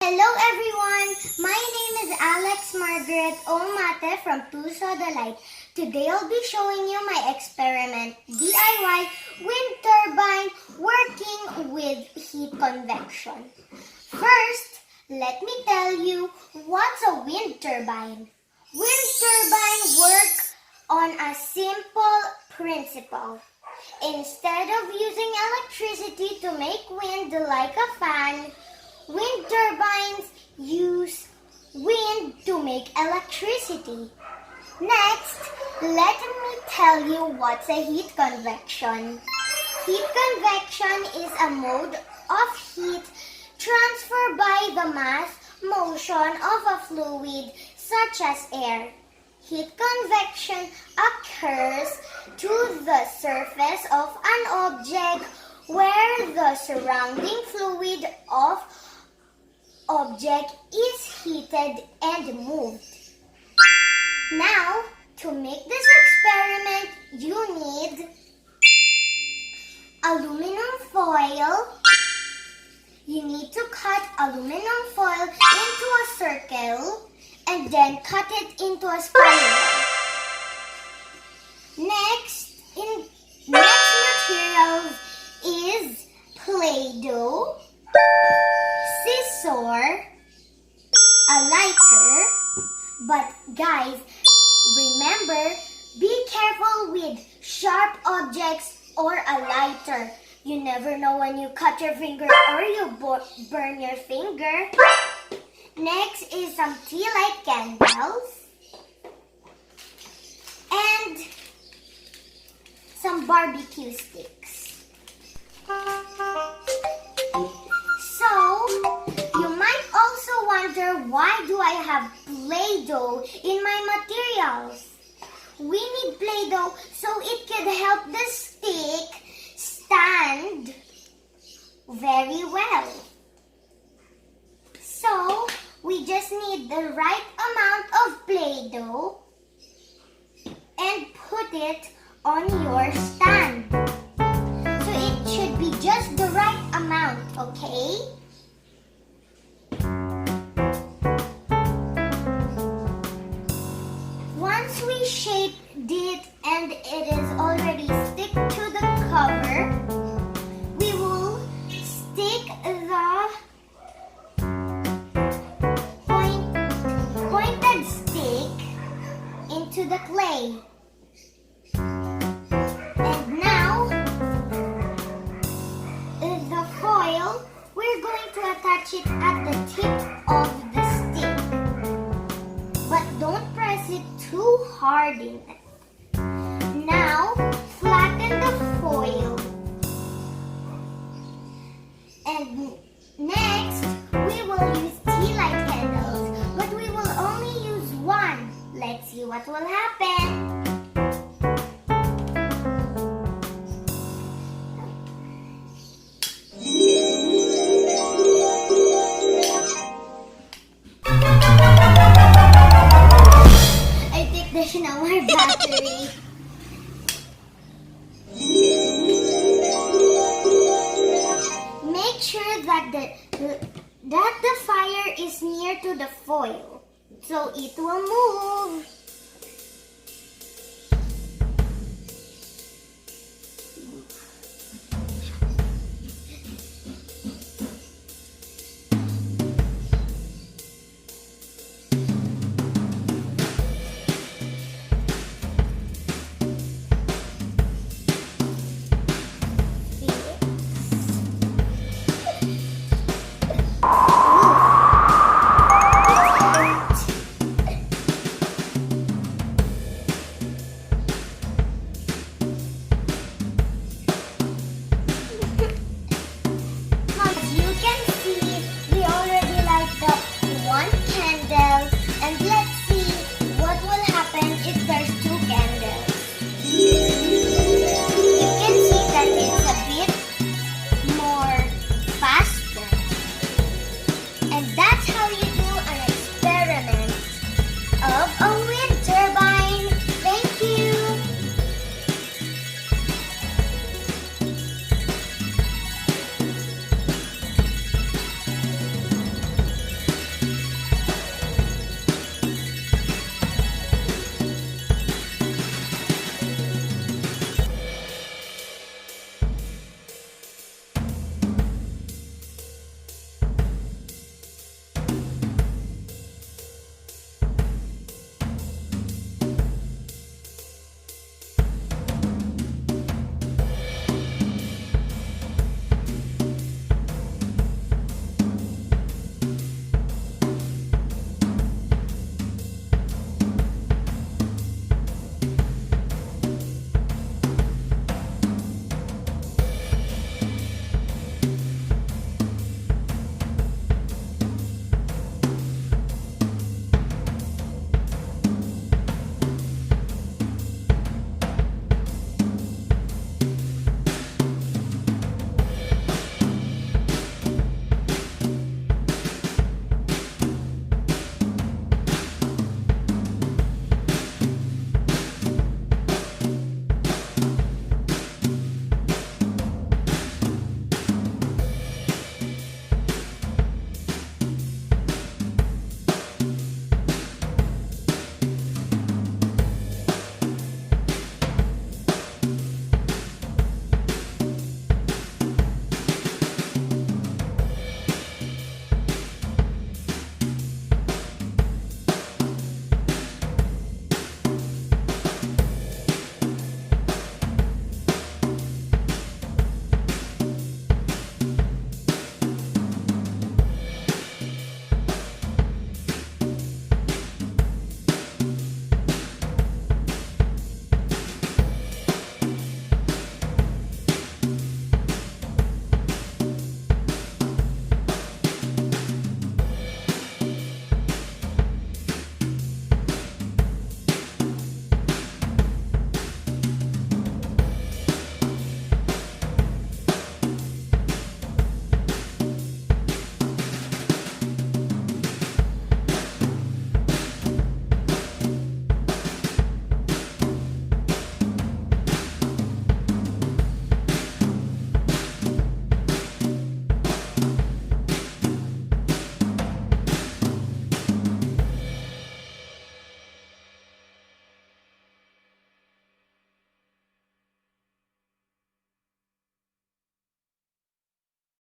Hello everyone! My name is Alex Margaret Omate from Puso Delight. Today I'll be showing you my experiment DIY wind turbine working with heat convection. First, let me tell you what's a wind turbine. Wind turbine work on a simple principle. Instead of using electricity to make wind like a fan, wind turbines use wind to make electricity. Next, let me tell you what's a heat convection. Heat convection is a mode of heat transferred by the mass motion of a fluid such as air. Heat convection occurs to the surface of an object where the surrounding fluid of object is heated and moved. Now, to make this experiment, you need aluminum foil. You need to cut aluminum foil into a circle and then cut it into a spiral. Next material is Play-Doh, scissor, a lighter, but guys, remember, be careful with sharp objects or a lighter. You never know when you cut your finger or you burn your finger. Next is some tea light candles and some barbecue sticks. So, you might also wonder, why do I have Play-Doh in my materials? We need Play-Doh so it can help the stick stand very well. So, we just need the right amount of Play-Doh and put it on your stand. So it should be just the right amount, okay? Once we shaped it and it is already stick to the cover, we will stick the pointed stick into the clay. And now, the foil, we're going to attach it at the tip of the stick. But don't press it too hard in it. Now, flatten the foil. And next, we will use tea light candles. But we will only use one. Let's see what will happen. Our battery. Make sure that the fire is near to the foil so it will move.